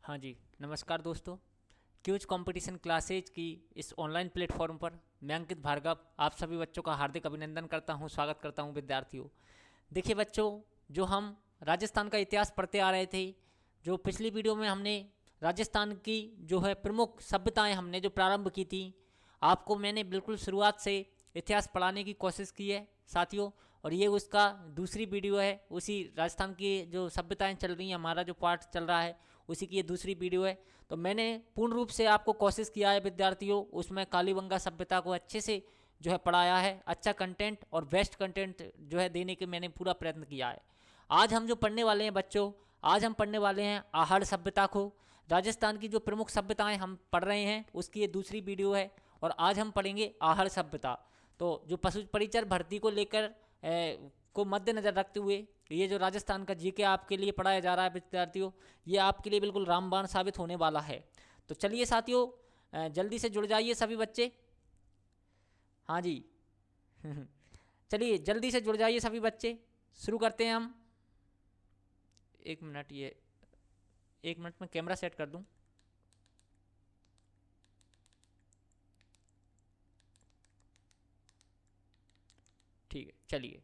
हाँ जी, नमस्कार दोस्तों। क्यूज कंपटीशन क्लासेज की इस ऑनलाइन प्लेटफॉर्म पर मैं अंकित भार्गव आप सभी बच्चों का हार्दिक अभिनंदन करता हूँ, स्वागत करता हूँ विद्यार्थियों। देखिए बच्चों, जो हम राजस्थान का इतिहास पढ़ते आ रहे थे, जो पिछली वीडियो में हमने राजस्थान की जो है प्रमुख सभ्यताएं हमने जो प्रारंभ की थी, आपको मैंने बिल्कुल शुरुआत से इतिहास पढ़ाने की कोशिश की है साथियों। और ये उसका दूसरी वीडियो है, उसी राजस्थान की जो सभ्यताएं चल रही हैं, हमारा जो पार्ट चल रहा है उसी की ये दूसरी वीडियो है। तो मैंने पूर्ण रूप से आपको कोशिश किया है विद्यार्थियों, उसमें कालीबंगा सभ्यता को अच्छे से जो है पढ़ाया है, अच्छा कंटेंट और बेस्ट कंटेंट जो है देने के मैंने पूरा प्रयत्न किया है। आज हम जो पढ़ने वाले हैं बच्चों, आज हम पढ़ने वाले हैं आहड़ सभ्यता को। राजस्थान की जो प्रमुख सभ्यताएं हम पढ़ रहे हैं उसकी ये दूसरी वीडियो है और आज हम पढ़ेंगे आहड़ सभ्यता। तो जो पशु परिचर भर्ती को लेकर को मद्देनजर रखते हुए ये जो राजस्थान का जीके आपके लिए पढ़ाया जा रहा है विद्यार्थियों, ये आपके लिए बिल्कुल रामबाण साबित होने वाला है। तो चलिए साथियों, जल्दी से जुड़ जाइए सभी बच्चे। हाँ जी चलिए जल्दी से जुड़ जाइए सभी बच्चे, शुरू करते हैं हम। एक मिनट, ये एक मिनट में कैमरा सेट कर दूं। ठीक है, चलिए।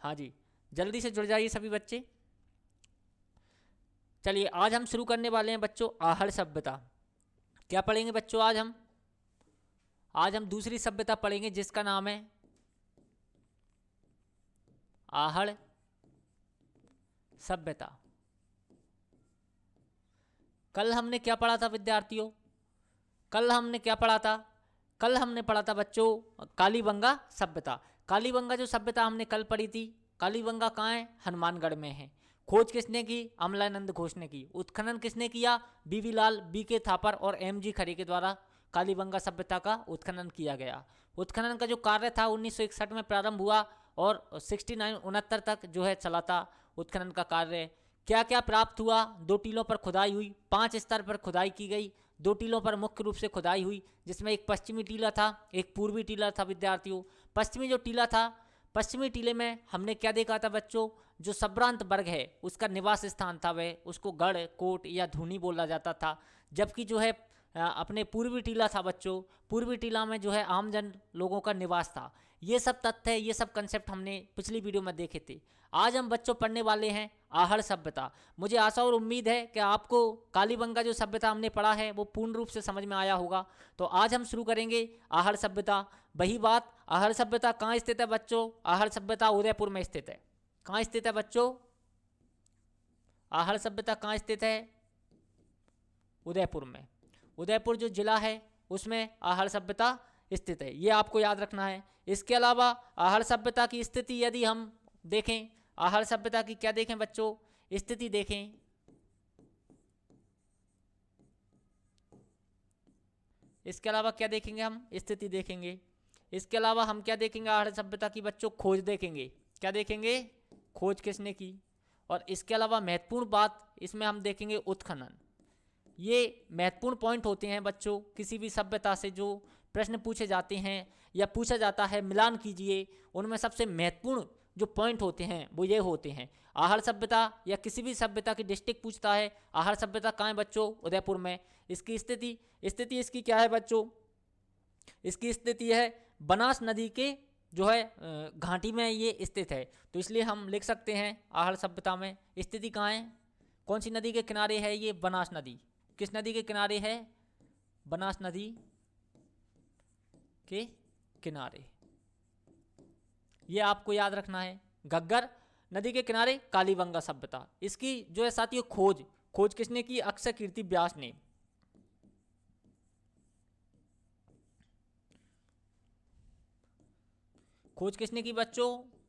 हाँ जी, जल्दी से जुड़ जाइए सभी बच्चे। चलिए आज हम शुरू करने वाले हैं बच्चों आहड़ सभ्यता। क्या पढ़ेंगे बच्चों आज हम दूसरी सभ्यता पढ़ेंगे जिसका नाम है आहड़ सभ्यता। कल हमने क्या पढ़ा था विद्यार्थियों? कल हमने क्या पढ़ा था? कल हमने पढ़ा था बच्चों कालीबंगा सभ्यता। कालीबंगा जो सभ्यता हमने कल पढ़ी थी, कालीबंगा कहाँ है? हनुमानगढ़ में है। खोज किसने की? अमलानंद घोष ने की। उत्खनन किसने किया? बीवी लाल, बी के थापर और एम जी खरे के द्वारा कालीबंगा सभ्यता का उत्खनन किया गया। उत्खनन का जो कार्य था 1961 में प्रारंभ हुआ और 69 तक जो है चला था उत्खनन का कार्य। क्या क्या प्राप्त हुआ? 2 टीलों पर खुदाई हुई, 5 स्तर पर खुदाई की गई। 2 टीलों पर मुख्य रूप से खुदाई हुई, जिसमें एक पश्चिमी टीला था, एक पूर्वी टीला था विद्यार्थियों। पश्चिमी जो टीला था, पश्चिमी टीले में हमने क्या देखा था बच्चों? जो संभ्रांत वर्ग है उसका निवास स्थान था, वह उसको गढ़, कोट या धूनी बोला जाता था। जबकि जो है अपने पूर्वी टीला था बच्चों, पूर्वी टीला में जो है आमजन लोगों का निवास था। ये सब तथ्य, ये सब कंसेप्ट हमने पिछली वीडियो में देखे थे। आज हम बच्चों पढ़ने वाले हैं आहड़ सभ्यता। मुझे आशा और उम्मीद है कि आपको कालीबंगा जो सभ्यता हमने पढ़ा है वो पूर्ण रूप से समझ में आया होगा। तो आज हम शुरू करेंगे आहड़ सभ्यता। वही बात, आहड़ सभ्यता कहाँ स्थित है बच्चों? आहड़ सभ्यता उदयपुर में स्थित है। कहाँ स्थित है बच्चों? आहड़ सभ्यता कहाँ स्थित है? उदयपुर में। उदयपुर जो जिला है उसमें आहड़ सभ्यता स्थित है, ये आपको याद रखना है। इसके अलावा आहड़ सभ्यता की स्थिति यदि हम देखें, आहड़ सभ्यता की क्या देखें बच्चों? स्थिति देखें। इसके अलावा क्या देखेंगे हम? स्थिति देखेंगे। इसके अलावा हम क्या देखेंगे आहड़ सभ्यता की बच्चों? खोज देखेंगे। क्या देखेंगे? खोज किसने की। और इसके अलावा महत्वपूर्ण बात इसमें हम देखेंगे उत्खनन। ये महत्वपूर्ण पॉइंट होते हैं बच्चों, किसी भी सभ्यता से जो प्रश्न पूछे जाते हैं या पूछा जाता है मिलान कीजिए, उनमें सबसे महत्वपूर्ण जो पॉइंट होते हैं वो ये होते हैं। आहड़ सभ्यता या किसी भी सभ्यता की डिस्ट्रिक्ट पूछता है, आहड़ सभ्यता कहाँ है बच्चों? उदयपुर में। इसकी स्थिति इसकी क्या है बच्चों? इसकी स्थिति है बनास नदी के जो है घाटी में ये स्थित है। तो इसलिए हम लिख सकते हैं आहड़ सभ्यता में स्थिति कहाँ है? कौन सी नदी के किनारे है ये? बनास नदी। किस नदी के किनारे है? बनास नदी के किनारे। ये आपको याद रखना है। घग्गर नदी के किनारे कालीबंगा सभ्यता। इसकी जो है साथियों खोज किसने की? अक्षय कीर्ति व्यास ने। खोज किसने की बच्चों?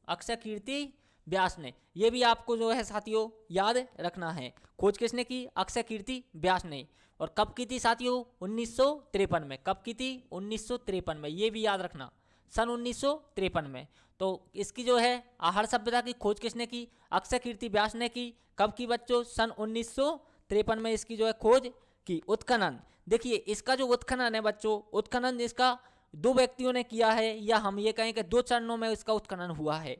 अक्षय कीर्ति व्यास ने। ये भी आपको जो है साथियों याद रखना है। खोज किसने की? अक्षय कीर्ति व्यास ने। और कब की थी साथियों? 1953 में। कब की थी? 1953 में। ये भी याद रखना, सन 1953 में। तो इसकी जो है आहड़ सभ्यता की खोज किसने की? अक्षय कीर्ति व्यास ने की। कब की बच्चों? सन 1953 में इसकी जो है खोज की। उत्खनन देखिए, इसका जो उत्खनन है बच्चों, उत्खनन इसका 2 व्यक्तियों ने किया है, या हम ये कहें कि 2 चरणों में इसका उत्खनन हुआ है।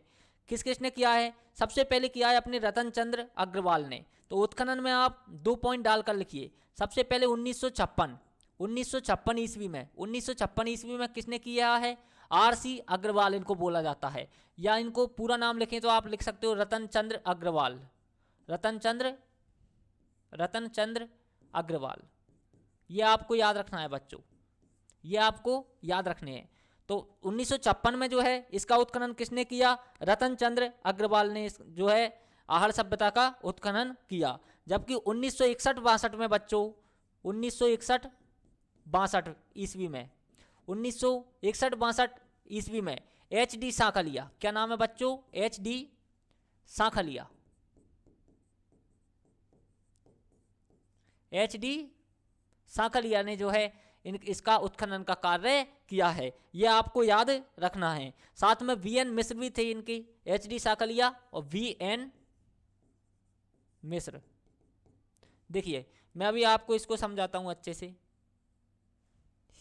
किस किसने किया है? सबसे पहले किया है अपने रतन चंद्र अग्रवाल ने। तो उत्खनन में आप 2 पॉइंट डालकर लिखिए। सबसे पहले 1956 ईस्वी में, 1956 ईस्वी में किसने किया है? आर.सी. अग्रवाल इनको बोला जाता है, या इनको पूरा नाम लिखें तो आप लिख सकते हो रतन चंद्र अग्रवाल, रतन चंद्र अग्रवाल। ये आपको याद रखना है बच्चों, ये आपको याद रखने हैं। तो 1956 में जो है इसका उत्खनन किसने किया? रतन चंद्र अग्रवाल ने जो है आहड़ सभ्यता का उत्खनन किया। जबकि 1961-62 में बच्चों, 1961-62 ईस्वी में, 1961-62 ईस्वी में H.D. सांखलिया, क्या नाम है बच्चों? H.D. सांखलिया, H.D. सांखलिया ने जो है इसका उत्खनन का कार्य किया है। यह आपको याद रखना है। साथ में V.N. मिश्र भी थे इनकी, H.D. सांखलिया और V.N. मिश्र। देखिए मैं अभी आपको इसको समझाता हूं अच्छे से,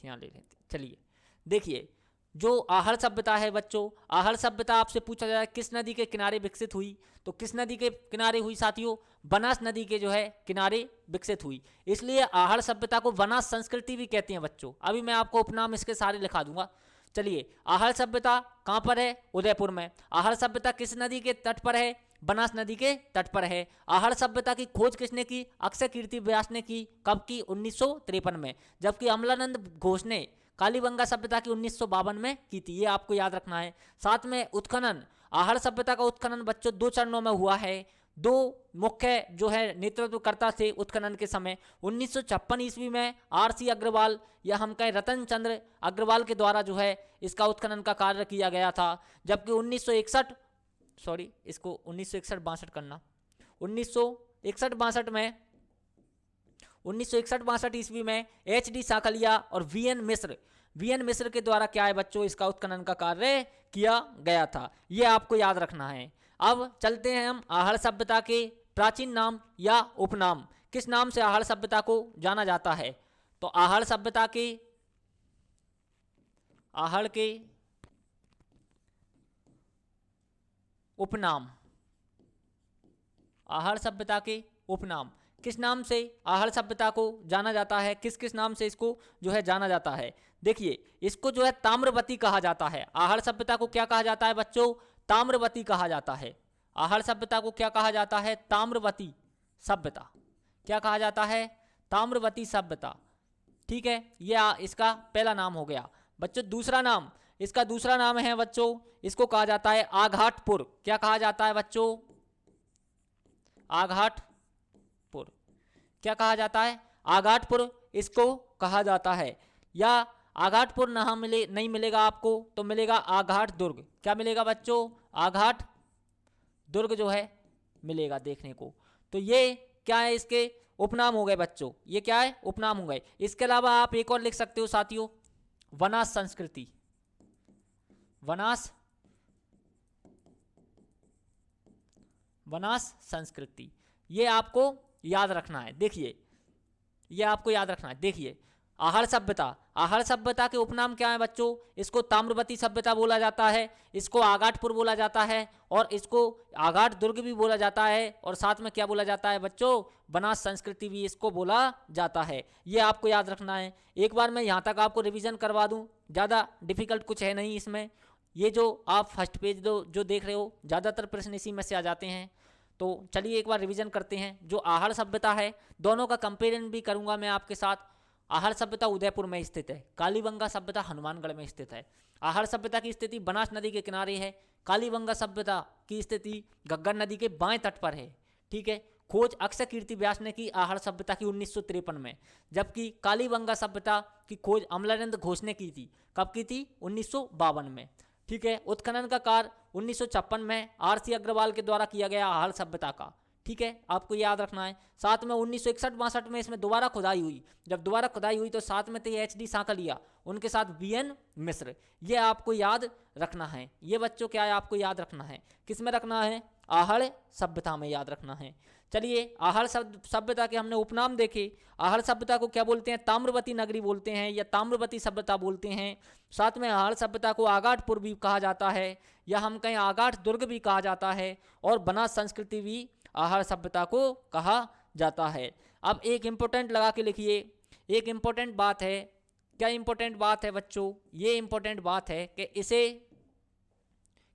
यहाँ ले लेते। चलिए देखिए, जो आहड़ सभ्यता है बच्चों, आहड़ सभ्यता आपसे पूछा जाए किस नदी के किनारे विकसित हुई, तो किस नदी के किनारे हुई साथियों? बनास नदी के जो है किनारे विकसित हुई। इसलिए आहड़ सभ्यता को बनास संस्कृति भी कहते हैं बच्चों। अभी मैं आपको उपनाम इसके सारे लिखा दूंगा। चलिए, आहड़ सभ्यता कहाँ पर है? उदयपुर में। आहड़ सभ्यता किस नदी के तट पर है? बनास नदी के तट पर है। आहड़ सभ्यता की खोज किसने की? अक्षय कीर्ति व्यास ने की। कब की? 1953 में। जबकि अमलानंद घोष ने कालीबंगा सभ्यता की 1952 में की थी। ये आपको याद रखना है। साथ में उत्खनन, आहड़ सभ्यता का उत्खनन बच्चों 2 चरणों में हुआ है। 2 मुख्य जो है नेतृत्वकर्ता थे उत्खनन के समय। 1956 ईस्वी में आर.सी. अग्रवाल या हम कहें रतन चंद्र अग्रवाल के द्वारा जो है इसका उत्खनन का कार्य किया गया था। जबकि 1961-62 करना, 1961-62 ईस्वी में H.D. सांखलिया और V.N. मिश्र के द्वारा क्या है बच्चों? इसका उत्खनन का कार्य किया गया था। यह आपको याद रखना है। अब चलते हैं हम आहड़ सभ्यता के प्राचीन नाम या उपनाम। किस नाम से आहड़ सभ्यता को जाना जाता है? तो आहड़ सभ्यता के उपनाम, आहड़ सभ्यता के उपनाम किस नाम से आहड़ सभ्यता को जाना जाता है? किस किस नाम से इसको जो है जाना जाता है? देखिए, इसको जो है ताम्रवती कहा जाता है। आहड़ सभ्यता को क्या कहा जाता है बच्चों? ताम्रवती कहा जाता है। आहड़ सभ्यता को क्या कहा जाता है? ताम्रवती सभ्यता। क्या कहा जाता है? ताम्रवती सभ्यता। ठीक है, यह इसका पहला नाम हो गया बच्चों। दूसरा नाम, इसका दूसरा नाम है बच्चों, इसको कहा जाता है आघाटपुर। क्या कहा जाता है बच्चों? आघाटपुर। क्या कहा जाता है? आघाटपुर इसको कहा जाता है। या आघाटपुर नहीं मिलेगा आपको तो मिलेगा आघाट दुर्ग। क्या मिलेगा बच्चों? आघाट दुर्ग जो है मिलेगा देखने को। तो ये क्या है? इसके उपनाम हो गए बच्चों। ये क्या है? उपनाम हो गए। इसके अलावा आप एक और लिख सकते हो साथियों, वनास संस्कृति। वनास संस्कृति, ये आपको याद रखना है। देखिए, ये आपको याद रखना है। देखिए, आहड़ सभ्यता के उपनाम क्या है बच्चों? इसको ताम्रवती सभ्यता बोला जाता है, इसको आघाटपुर बोला जाता है, और इसको आघाट दुर्ग भी बोला जाता है, और साथ में क्या बोला जाता है बच्चों? बनास संस्कृति भी इसको बोला जाता है। ये आपको याद रखना है। एक बार मैं यहाँ तक आपको रिवीजन करवा दूँ, ज़्यादा डिफिकल्ट कुछ है नहीं इसमें। ये जो आप फर्स्ट पेज जो देख रहे हो, ज़्यादातर प्रश्न इसी में से आ जाते हैं। तो चलिए एक बार रिवीजन करते हैं। जो आहड़ सभ्यता है, दोनों का कंपेरिजन भी करूंगा मैं आपके साथ। आहड़ सभ्यता उदयपुर में स्थित है, कालीबंगा सभ्यता हनुमानगढ़ में स्थित है। आहड़ सभ्यता की स्थिति बनास नदी के किनारे है, कालीबंगा सभ्यता की स्थिति घग्गर नदी के बाएं तट पर है। ठीक है, खोज अक्षय कीर्ति व्यास ने की आहड़ सभ्यता की 1953 में, जबकि कालीबंगा सभ्यता की खोज अमलानंद घोष ने की थी। कब की थी? 1952 में। ठीक है, उत्खनन का कार्य 1956 में आर.सी. अग्रवाल के द्वारा किया गया आहड़ सभ्यता का। ठीक है, आपको याद रखना है। साथ में 1961-62 में इसमें दोबारा खुदाई हुई। जब दोबारा खुदाई हुई तो साथ में थे HD सांकलिया, उनके साथ BN मिश्र। ये आपको याद रखना है। ये बच्चों क्या है, आपको याद रखना है। किस में रखना है? आहड़ सभ्यता में याद रखना है। चलिए, आहड़ सभ्यता के हमने उपनाम देखे। आहड़ सभ्यता को क्या बोलते हैं? ताम्रवती नगरी बोलते हैं या ताम्रवती सभ्यता बोलते हैं। साथ में आहड़ सभ्यता को आगाठपुर भी कहा जाता है, या हम कहें आगाठ दुर्ग भी कहा जाता है, और बनास संस्कृति भी आहड़ सभ्यता को कहा जाता है। अब एक इंपॉर्टेंट लगा के लिखिए, एक इंपॉर्टेंट बात है। क्या इंपॉर्टेंट बात है बच्चों? ये इंपॉर्टेंट बात है कि इसे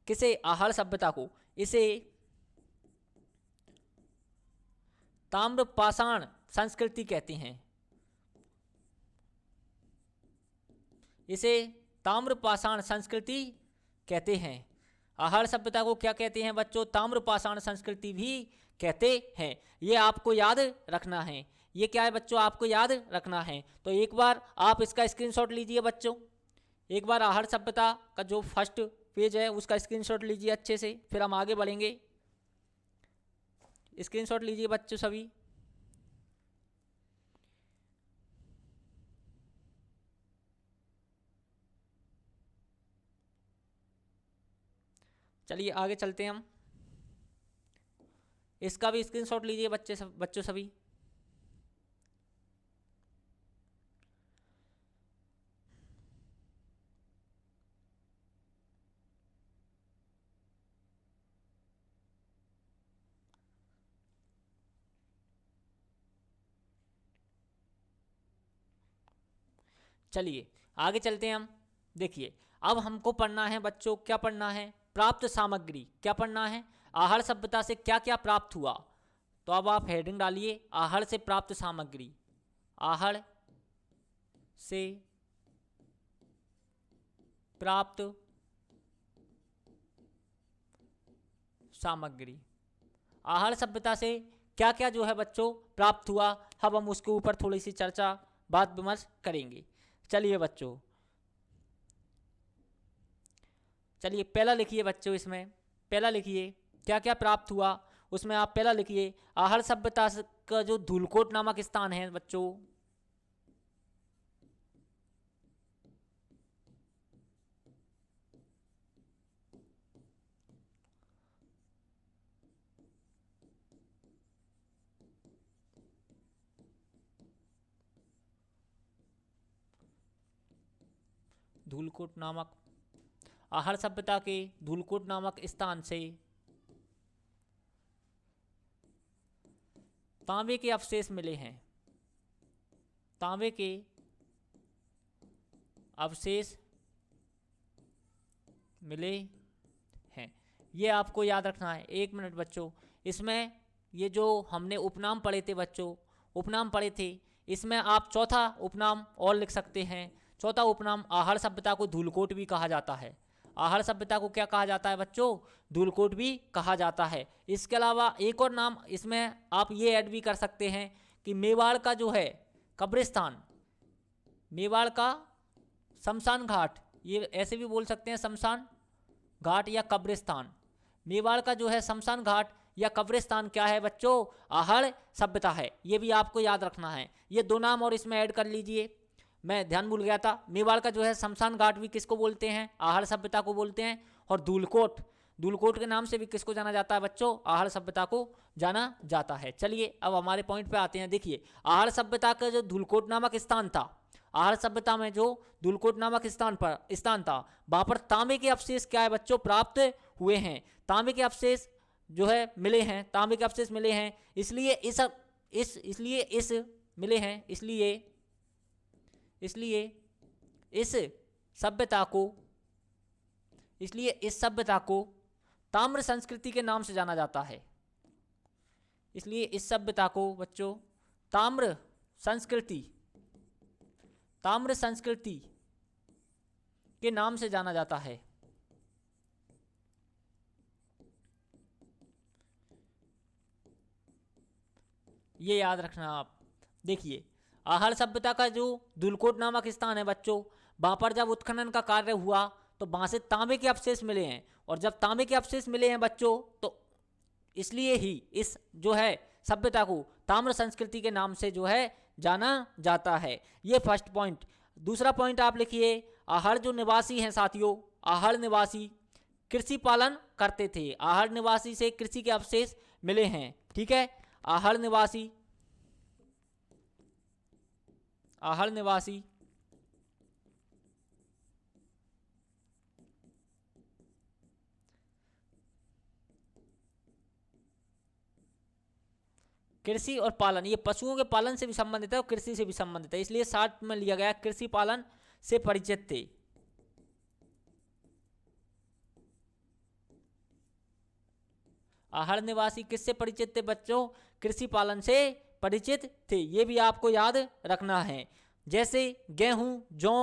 किसे, आहड़ सभ्यता को, इसे ताम्र पाषाण संस्कृति कहते हैं। इसे ताम्र पाषाण संस्कृति कहते हैं। आहड़ सभ्यता को क्या कहते हैं बच्चों? ताम्र पाषाण संस्कृति भी कहते हैं। ये आपको याद रखना है। ये क्या है बच्चों? आपको याद रखना है। तो एक बार आप इसका स्क्रीनशॉट लीजिए बच्चों। एक बार आहड़ सभ्यता का जो फर्स्ट पेज है उसका स्क्रीनशॉट लीजिए अच्छे से, फिर हम आगे बढ़ेंगे। स्क्रीनशॉट लीजिए बच्चों सभी। चलिए आगे चलते हैं हम। इसका भी स्क्रीनशॉट लीजिए बच्चों सभी। चलिए आगे चलते हैं हम। देखिए, अब हमको पढ़ना है बच्चों, क्या पढ़ना है? प्राप्त सामग्री। क्या पढ़ना है? आहड़ सभ्यता से क्या क्या प्राप्त हुआ। तो अब आप हेडिंग डालिए, आहड़ से प्राप्त सामग्री। आहड़ से प्राप्त सामग्री। आहड़ सभ्यता से क्या क्या जो है बच्चों प्राप्त हुआ, अब हम उसके ऊपर थोड़ी सी चर्चा बात विमर्श करेंगे। चलिए बच्चों, चलिए पहला लिखिए बच्चों, इसमें पहला लिखिए क्या क्या प्राप्त हुआ। उसमें आप पहला लिखिए, आहड़ सभ्यता का जो धूलकोट नामक स्थान है बच्चों, धूलकोट नामक, आहड़ सभ्यता के धूलकोट नामक स्थान से तांबे के अवशेष मिले हैं। तांबे के अवशेष मिले हैं। ये आपको याद रखना है। एक मिनट बच्चों, इसमें ये जो हमने उपनाम पढ़े थे बच्चों, उपनाम पढ़े थे, इसमें आप चौथा उपनाम और लिख सकते हैं। चौथा उपनाम, आहड़ सभ्यता को धूलकोट भी कहा जाता है। आहड़ सभ्यता को क्या कहा जाता है बच्चों? धूलकोट भी कहा जाता है। इसके अलावा एक और नाम इसमें आप ये ऐड भी कर सकते हैं कि मेवाड़ का जो है कब्रिस्तान, मेवाड़ का शमशान घाट, ये ऐसे भी बोल सकते हैं शमशान घाट या कब्रिस्तान। मेवाड़ का जो है शमशान घाट या कब्रिस्तान क्या है बच्चों? आहड़ सभ्यता है। ये भी आपको याद रखना है। ये दो नाम और इसमें ऐड कर लीजिए, मैं ध्यान भूल गया था। मेवाड़ का जो है शमशान घाट भी किसको बोलते हैं? आहड़ सभ्यता को बोलते हैं। और धूलकोट, धूलकोट के नाम से भी किसको जाना जाता है बच्चों? आहड़ सभ्यता को जाना जाता है। चलिए अब हमारे पॉइंट पे आते हैं। देखिए, आहड़ सभ्यता का जो धूलकोट नामक स्थान था, आहड़ सभ्यता में जो धूलकोट नामक स्थान था, वहां पर तांबे के अवशेष क्या है बच्चों? प्राप्त हुए हैं। तांबे के अवशेष जो है मिले हैं, तांबे के अवशेष मिले हैं। इसलिए इस मिले हैं, इसलिए इस सभ्यता को ताम्र संस्कृति के नाम से जाना जाता है। इसलिए इस सभ्यता को बच्चों ताम्र संस्कृति के नाम से जाना जाता है। ये याद रखना आप। देखिए, आहड़ सभ्यता का जो धूलकोट नामक स्थान है बच्चों, वहां पर जब उत्खनन का कार्य हुआ तो वहां से तांबे के अवशेष मिले हैं। और जब तांबे के अवशेष मिले हैं बच्चों, तो इसलिए ही इस जो है सभ्यता को ताम्र संस्कृति के नाम से जो है जाना जाता है। ये फर्स्ट पॉइंट। दूसरा पॉइंट आप लिखिए, आहड़ जो निवासी हैं साथियों, आहड़ निवासी कृषि पालन करते थे। आहड़ निवासी से कृषि के अवशेष मिले हैं, ठीक है। आहड़ निवासी, आहड़ निवासी कृषि और पालन, ये पशुओं के पालन से भी संबंधित है और कृषि से भी संबंधित है, इसलिए साथ में लिया गया। कृषि पालन से परिचित थे। आहड़ निवासी किससे परिचित थे बच्चों? कृषि पालन से परिचित थे। ये भी आपको याद रखना है। जैसे गेहूं, जौ,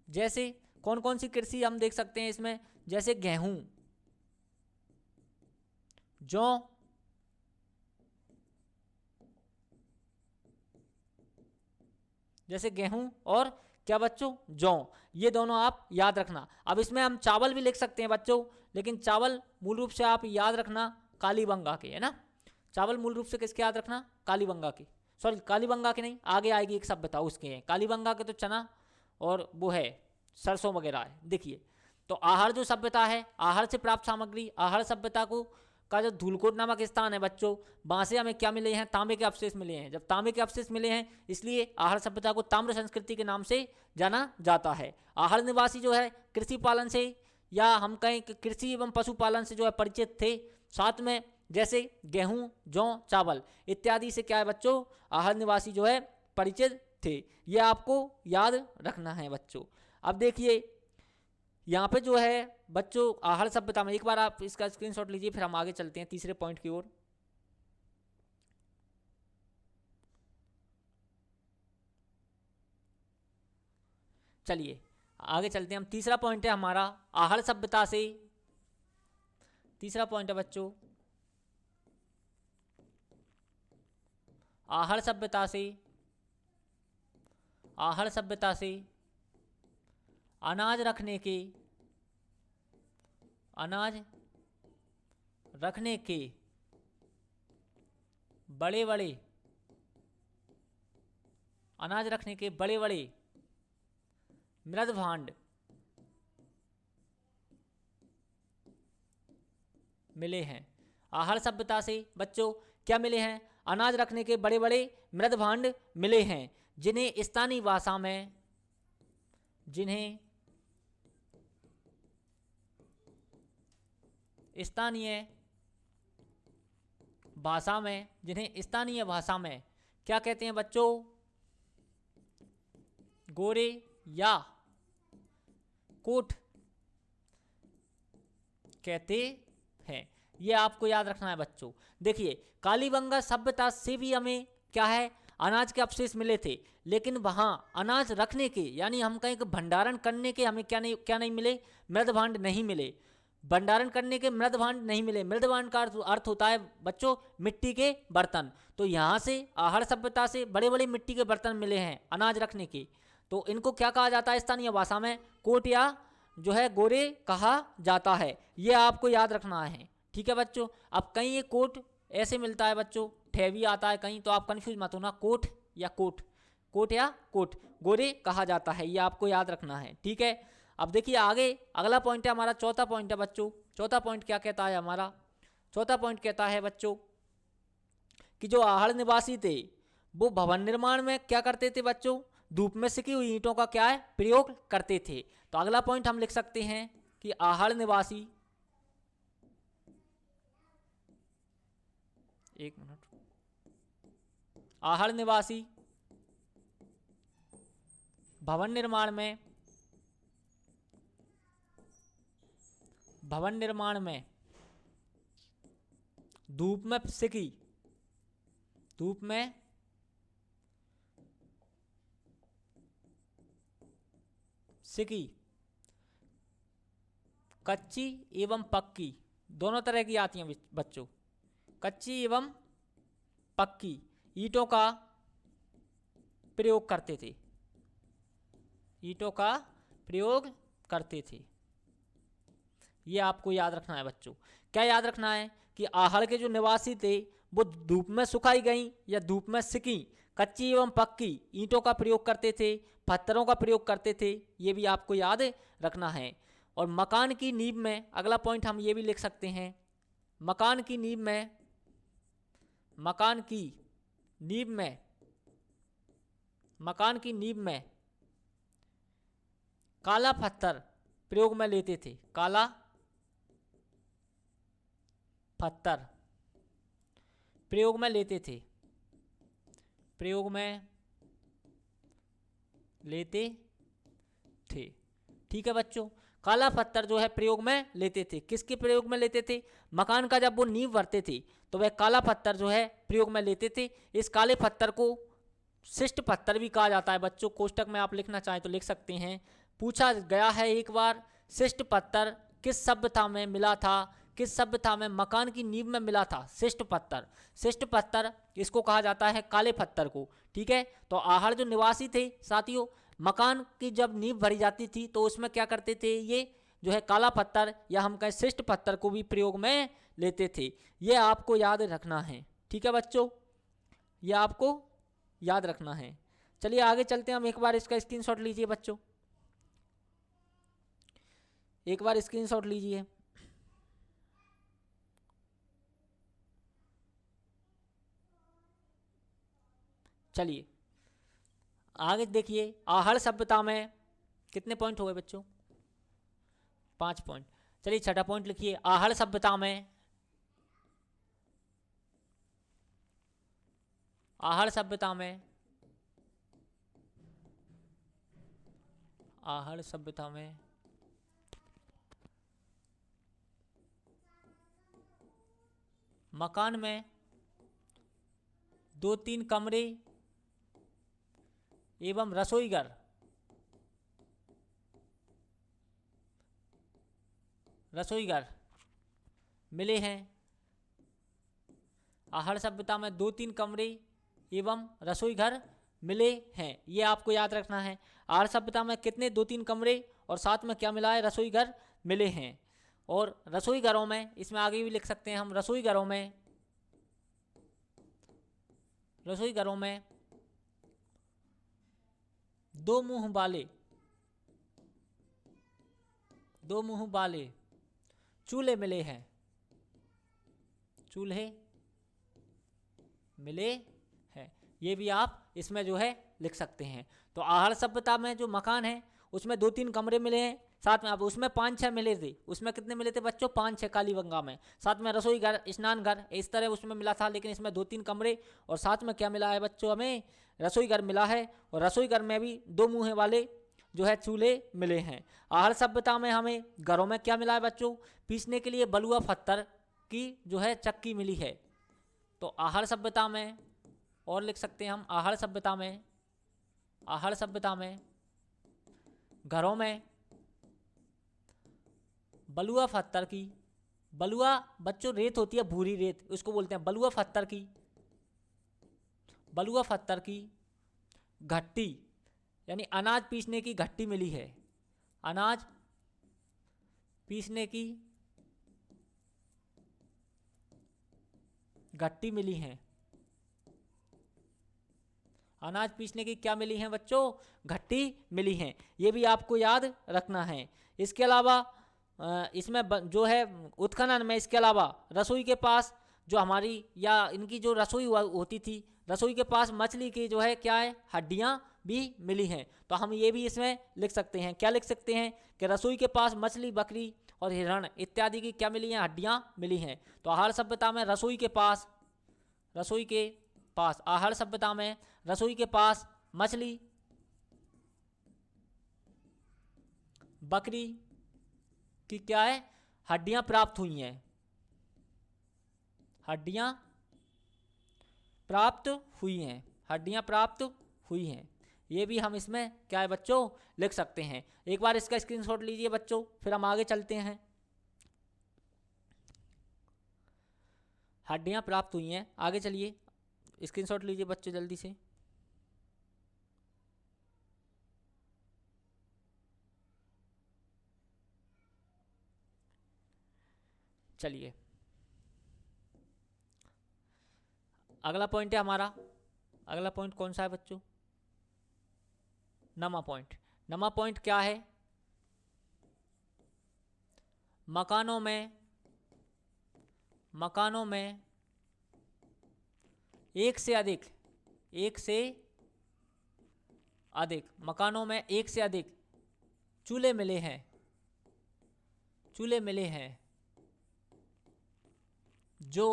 जैसे कौन कौन सी कृषि हम देख सकते हैं इसमें, जैसे गेहूं, जौ, जैसे गेहूं और क्या बच्चों, जौ, ये दोनों आप याद रखना। अब इसमें हम चावल भी लिख सकते हैं बच्चों, लेकिन चावल मूल रूप से आप याद रखना कालीबंगा के, है ना। चावल मूल रूप से किसके याद रखना? कालीबंगा के, सॉरी कालीबंगा के नहीं, आगे आएगी एक सभ्यता उसके हैं। कालीबंगा के तो चना और वो है सरसों वगैरह है। देखिए, तो आहड़ जो सभ्यता है, आहड़ से प्राप्त सामग्री, आहड़ सभ्यता को का जो धूलकोट नामक स्थान है बच्चों, वहाँ से हमें क्या मिले हैं? तांबे के अवशेष मिले हैं। जब तांबे के अवशेष मिले हैं, इसलिए आहड़ सभ्यता को ताम्र संस्कृति के नाम से जाना जाता है। आहड़ निवासी जो है कृषि पालन से, या हम कहें कि कृषि एवं पशुपालन से जो है परिचित थे। साथ में जैसे गेहूं, जौ, चावल इत्यादि से क्या है बच्चों, आहड़ निवासी जो है परिचित थे। ये आपको याद रखना है बच्चों। अब देखिए यहाँ पे जो है बच्चों, आहड़ सभ्यता में, एक बार आप इसका स्क्रीनशॉट लीजिए, फिर हम आगे चलते हैं तीसरे पॉइंट की ओर। चलिए आगे चलते हैं हम। तीसरा पॉइंट है हमारा आहड़ सभ्यता से, तीसरा पॉइंट है बच्चों आहड़ सभ्यता से, आहड़ सभ्यता से अनाज रखने के, अनाज रखने के बड़े बड़े, अनाज रखने के बड़े बड़े मृद भांड मिले हैं। आहड़ सभ्यता से बच्चों क्या मिले हैं? अनाज रखने के बड़े बड़े मृद भांड मिले हैं, जिन्हें स्थानीय भाषा में, जिन्हें स्थानीय भाषा में, जिन्हें स्थानीय भाषा में क्या कहते हैं बच्चों? गोरे या कोठ कहते हैं। ये आपको याद रखना है बच्चों। देखिए कालीबंगा सभ्यता से भी हमें क्या है, अनाज के अवशेष मिले थे, लेकिन वहाँ अनाज रखने के, यानी हम कहें कि भंडारण करने के हमें क्या नहीं मिले? मृद भांड नहीं मिले। भंडारण करने के मृद भांड नहीं मिले। मृद भांड का अर्थ होता है बच्चों मिट्टी के बर्तन। तो यहाँ से आहड़ सभ्यता से बड़े बड़े मिट्टी के बर्तन मिले हैं अनाज रखने के। तो इनको क्या कहा जाता है स्थानीय भाषा में? कोट या जो है गोरे कहा जाता है। ये आपको याद रखना है, ठीक है बच्चों। अब कहीं ये कोट ऐसे मिलता है बच्चों, ठेवी आता है कहीं, तो आप कंफ्यूज मत होना, कोट या कोट, कोट या कोट, गोरे कहा जाता है। ये आपको याद रखना है, ठीक है। अब देखिए आगे अगला पॉइंट है हमारा, चौथा पॉइंट है बच्चों। चौथा पॉइंट क्या कहता है हमारा? चौथा पॉइंट कहता है बच्चों कि जो आहड़ निवासी थे वो भवन निर्माण में क्या करते थे बच्चों? धूप में सिकी हुई ईंटों का क्या है? प्रयोग करते थे। तो अगला पॉइंट हम लिख सकते हैं कि आहड़ निवासी, एक मिनट, आहड़ निवासी भवन निर्माण में, भवन निर्माण में धूप में सिकी, धूप में सिकी कच्ची एवं पक्की, दोनों तरह की आती हैं बच्चों, कच्ची एवं पक्की ईंटों का प्रयोग करते थे, ईंटों का प्रयोग करते थे। ये आपको याद रखना है बच्चों। क्या याद रखना है? कि आहड़ के जो निवासी थे वो धूप में सुखाई गई या धूप में सिकी कच्ची एवं पक्की ईंटों का प्रयोग करते थे, पत्थरों का प्रयोग करते थे, ये भी आपको याद रखना है। और मकान की नींव में अगला पॉइंट हम ये भी लिख सकते हैं, मकान की नींव में, मकान की नींव में, मकान की नींव में काला पत्थर प्रयोग में लेते थे, काला पत्थर प्रयोग में लेते थे, प्रयोग में लेते थे। ठीक है बच्चों, काला पत्थर जो है प्रयोग में लेते थे। किसके प्रयोग में लेते थे? मकान का जब वो नींव भरते थे तो वह काला पत्थर जो है प्रयोग में लेते थे। इस काले पत्थर को शिष्ट पत्थर भी कहा जाता है बच्चों। कोष्टक में आप लिखना चाहें तो लिख सकते हैं। पूछा गया है एक बार, शिष्ट पत्थर किस सभ्यता में मिला था? किस सभ्यता में मकान की नींव में मिला था? शिष्ट पत्थर, शिष्ट पत्थर इसको कहा जाता है काले पत्थर को। ठीक है, तो आहड़ जो निवासी थे साथियों, मकान की जब नींव भरी जाती थी तो उसमें क्या करते थे? ये जो है काला पत्थर या हम कहें शिष्ट पत्थर को भी प्रयोग में लेते थे। ये आपको याद रखना है। ठीक है बच्चों, ये आपको याद रखना है। चलिए आगे चलते हैं हम। एक बार इसका स्क्रीनशॉट लीजिए बच्चों, एक बार स्क्रीनशॉट लीजिए। चलिए आगे देखिए, आहड़ सभ्यता में कितने पॉइंट हो गए बच्चों? 5 पॉइंट। चलिए छठा पॉइंट लिखिए, आहड़ सभ्यता में, आहड़ सभ्यता में, आहड़ सभ्यता में मकान में 2-3 कमरे एवं रसोईघर, रसोईघर मिले हैं। आहड़ सभ्यता में 2-3 कमरे एवं रसोईघर मिले हैं, ये आपको याद रखना है। आहड़ सभ्यता में कितने? 2-3 कमरे और साथ में क्या मिला है? रसोईघर मिले हैं। और रसोई घरों में, इसमें आगे भी लिख सकते हैं हम, रसोई घरों में, रसोई घरों में 2 मुंह वाले, 2 मुंह वाले चूल्हे मिले हैं, चूल्हे मिले हैं। ये भी आप इसमें जो है लिख सकते हैं। तो आहड़ सभ्यता में जो मकान है उसमें 2-3 कमरे मिले हैं, साथ में अब उसमें 5-6 मिले थे। उसमें कितने मिले थे बच्चों? 5-6 कालीबंगा में। साथ में रसोई घर, स्नान घर, इस तरह उसमें मिला था। लेकिन इसमें 2-3 कमरे और साथ में क्या मिला है बच्चों? हमें रसोई घर मिला है। और रसोई घर में भी 2 मुँह वाले जो है चूल्हे मिले हैं। आहड़ सभ्यता में हमें घरों में क्या मिला है बच्चों? पीसने के लिए बलुआ पत्थर की जो है चक्की मिली है। तो आहड़ सभ्यता में, और लिख सकते हैं हम, आहड़ सभ्यता में, आहड़ सभ्यता में घरों में बलुआ पत्थर की, बलुआ बच्चों रेत होती है, भूरी रेत, उसको बोलते हैं बलुआ पत्थर की, बलुआ पत्थर की घट्टी, यानी अनाज पीसने की घट्टी मिली है। अनाज पीसने की घट्टी मिली है। अनाज पीसने की क्या मिली हैं बच्चों? घट्टी मिली हैं। ये भी आपको याद रखना है। इसके अलावा इसमें जो है उत्खनन में, इसके अलावा रसोई के पास जो हमारी या इनकी जो रसोई होती थी, रसोई के पास मछली की जो है क्या है? हड्डियाँ भी मिली हैं। तो हम ये भी इसमें लिख सकते हैं। क्या लिख सकते हैं? कि रसोई के पास मछली, बकरी और हिरण इत्यादि की क्या मिली हैं? हड्डियाँ मिली हैं। तो आहड़ सभ्यता में रसोई के पास, रसोई के पास, आहड़ सभ्यता में रसोई के पास मछली, बकरी की क्या है? हड्डियां प्राप्त हुई हैं, हड्डियां प्राप्त हुई हैं, हड्डियां प्राप्त हुई हैं। ये भी हम इसमें क्या है बच्चों? लिख सकते हैं। एक बार इसका स्क्रीनशॉट लीजिए बच्चों, फिर हम आगे चलते हैं। हड्डियां प्राप्त हुई हैं, आगे चलिए, स्क्रीनशॉट लीजिए बच्चों जल्दी से। चलिए अगला पॉइंट है हमारा, अगला पॉइंट कौन सा है बच्चों? नमा पॉइंट। नमा पॉइंट क्या है? मकानों में एक से अधिक मकानों में एक से अधिक चूल्हे मिले हैं जो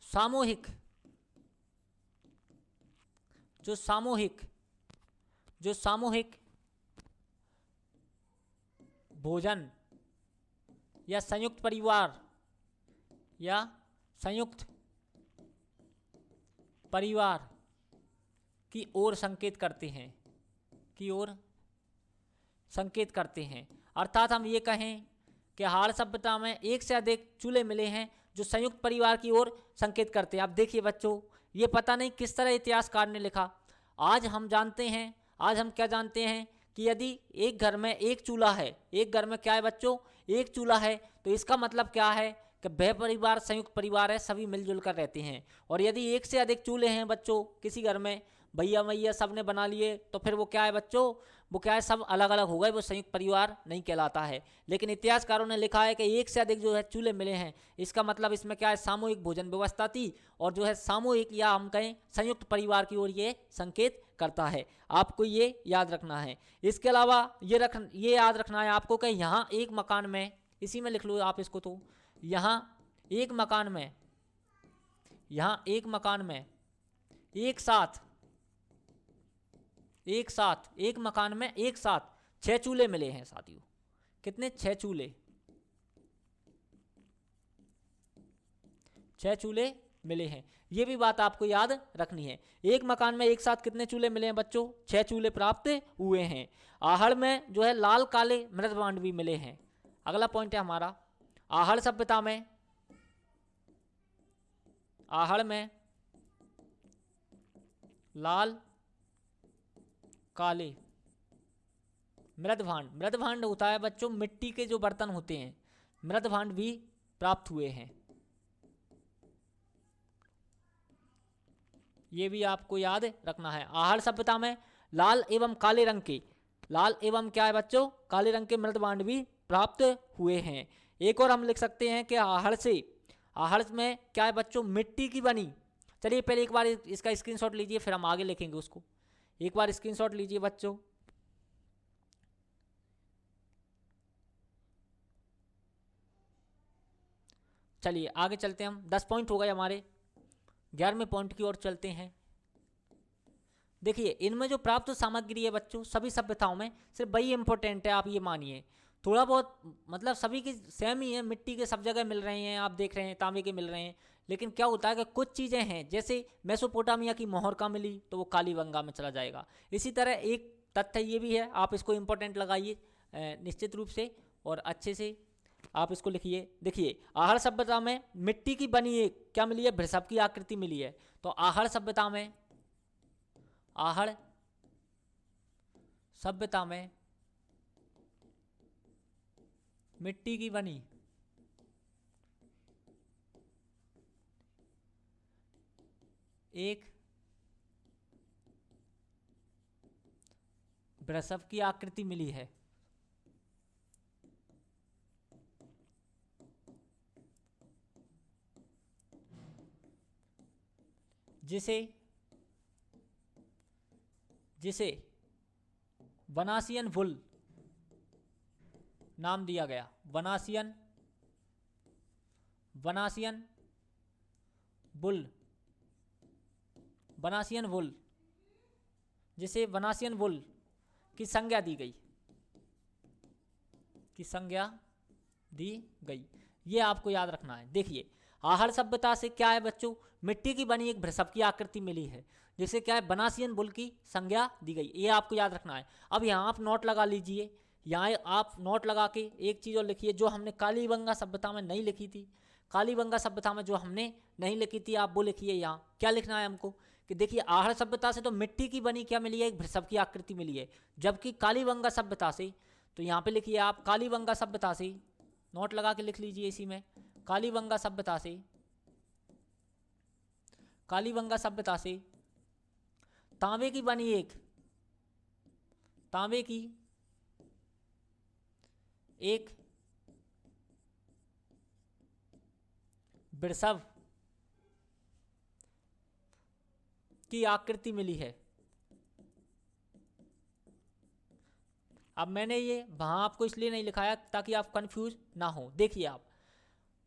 सामूहिक भोजन या संयुक्त परिवार की ओर संकेत करते हैं। अर्थात हम ये कहें कि हाल सभ्यता में एक से अधिक चूल्हे मिले हैं जो संयुक्त परिवार की ओर संकेत करते हैं। अब देखिए बच्चों, ये पता नहीं किस तरह इतिहासकार ने लिखा। आज हम क्या जानते हैं कि यदि एक घर में एक चूल्हा है, एक घर में क्या है बच्चों? एक चूल्हा है, तो इसका मतलब क्या है कि वह परिवार संयुक्त परिवार है, सभी मिलजुल कर रहते हैं। और यदि एक से अधिक चूल्हे हैं बच्चों किसी घर में, भैया मैया सब ने बना लिए, तो फिर वो क्या है बच्चों? वो क्या है? सब अलग अलग हो गए, वो संयुक्त परिवार नहीं कहलाता है। लेकिन इतिहासकारों ने लिखा है कि एक से अधिक जो है चूल्हे मिले हैं, इसका मतलब इसमें क्या है? सामूहिक भोजन व्यवस्था थी, और जो है सामूहिक या हम कहें संयुक्त परिवार की ओर ये संकेत करता है। आपको ये याद रखना है। इसके अलावा ये याद रखना है आपको कि यहाँ एक मकान में, इसी में लिख लो आप इसको, तो यहाँ एक मकान में एक मकान में एक साथ 6 चूल्हे मिले हैं साथियों। कितने? 6 चूल्हे मिले हैं। ये भी बात आपको याद रखनी है। एक मकान में एक साथ कितने चूल्हे मिले हैं बच्चों? 6 चूल्हे प्राप्त हुए हैं। आहड़ में जो है लाल काले मृत भांड भी मिले हैं। अगला पॉइंट है हमारा, आहड़ सभ्यता में लाल काले मृत भांड होता है बच्चों मिट्टी के जो बर्तन होते हैं, मृत भांड भी प्राप्त हुए हैं। ये भी आपको याद रखना है। आहड़ सभ्यता में लाल एवं काले रंग क्या है बच्चों? काले रंग के मृत भांड भी प्राप्त हुए हैं। एक और हम लिख सकते हैं कि आहड़ में क्या है बच्चों? मिट्टी की बनी। चलिए पहले एक बार इसका स्क्रीनशॉट लीजिए, फिर हम आगे लिखेंगे उसको। एक बार स्क्रीनशॉट लीजिए बच्चों। चलिए आगे चलते हैं हम। 10 पॉइंट हो गए हमारे, 11वें पॉइंट की ओर चलते हैं। देखिए इनमें जो प्राप्त सामग्री है बच्चों सभी सभ्यताओं में सिर्फ वही इंपॉर्टेंट है, आप ये मानिए। थोड़ा बहुत मतलब सभी की सेम ही है, मिट्टी के सब जगह मिल रहे हैं, आप देख रहे हैं तांबे के मिल रहे हैं। लेकिन क्या होता है कि कुछ चीज़ें हैं, जैसे मेसोपोटामिया की मोहर का मिली तो वो कालीबंगा में चला जाएगा। इसी तरह एक तथ्य ये भी है, आप इसको इंपॉर्टेंट लगाइए निश्चित रूप से और अच्छे से आप इसको लिखिए। देखिए आहड़ सभ्यता में मिट्टी की बनी एक क्या मिली है? वृषभ की आकृति मिली है। तो आहड़ सभ्यता में मिट्टी की बनी एक वृषभ की आकृति मिली है। जिसे बनासियन वुल नाम दिया गया। बनासियन वुल जिसे बनासियन वुल की संज्ञा दी गई। ये आपको याद रखना है। देखिए आहड़ सभ्यता से क्या है बच्चों? मिट्टी की बनी एक वृषभ की आकृति मिली है, जिसे क्या है? बनासियन वुल की संज्ञा दी गई। ये आपको याद रखना है। अब यहाँ आप नोट लगा लीजिए, यहाँ आप नोट लगा के एक चीज़ और लिखिए जो हमने कालीबंगा सभ्यता में नहीं लिखी थी। कालीबंगा सभ्यता में जो हमने नहीं लिखी थी आप वो लिखिए। यहाँ क्या लिखना है हमको कि देखिए आहड़ सभ्यता से तो मिट्टी की बनी क्या मिली है? एक वृषभ की आकृति मिली है। जबकि कालीबंगा सभ्यता से, तो यहाँ पे लिखिए आप, कालीबंगा सभ्यता से नोट लगा के लिख लीजिए इसी में। कालीबंगा सभ्यता से कालीबंगा सभ्यता से तांबे की बनी एक वृषभ की आकृति मिली है। अब मैंने ये वहां आपको इसलिए नहीं लिखाया ताकि आप कंफ्यूज ना हो। देखिए आप,